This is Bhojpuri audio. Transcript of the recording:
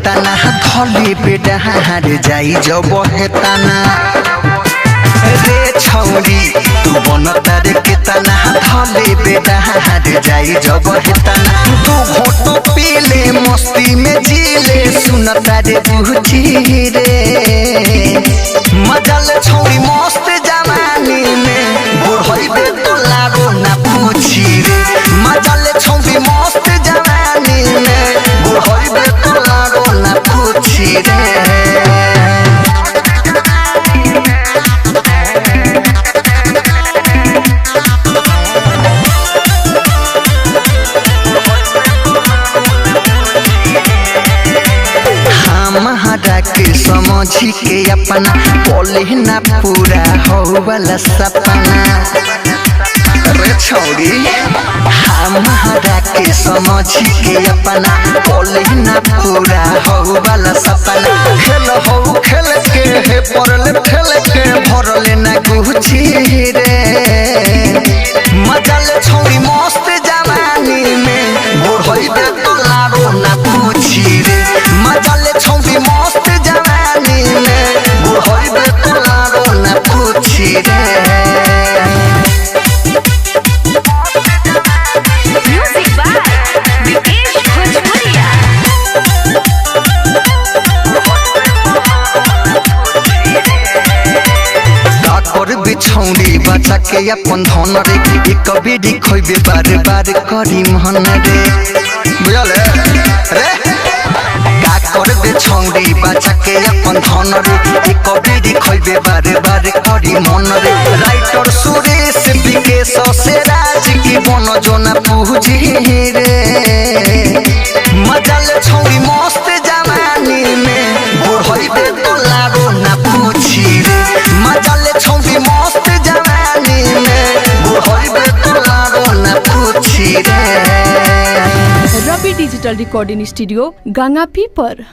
तना धली बेटा हार जाई जब हेताना रे छौरी तू बनता रे के तना धली बेटा हार जाई जब हेताना तू घोटो पीले मस्ती में जीले सुनता रे बुझी रे मजल छौरी मस्त जवानी में बुढ़ई तो लारो ना पूछी रे मजल छौरी मस्त जवानी में बुढ़ई तो लारो ना पूछी रे महारा के समझी के अपना बोले ना पूरा हो वाला सपना रे छौरी महारा के समझी के अपना बोले ना पूरा हो वाला सपना खेल हो खेल के है परले खेल के भरले ना गुची रे मजल छौरी मस्त जवानी में बुढ़ई तो लारो ना पूछी रे मजल छौरी मस्त जवानी में बुढ़ई तो लारो ना पूछी रे म्यूजिक बाय विकेश भोजपुरिया। काकर बिछौरी बचा के अपन धन रे एक बीड़ी खोइबे बार बार करी मन रे बुझल रे काकर बिछौरी बचा के अपन धन रे एक बीड़ी खोइबे बार बार करी मन रे राइटर सुरेश विकेश से राज की बन जोना पूजी रे मजल छौरी मस्त जवानी में बुढ़ई तो लारो ना पूछी रे मजल छौरी मस्त जवानी में बुढ़ई तो लारो ना पूछी रे। रवि डिजिटल रिकॉर्डिंग स्टूडियो गंगापी पर।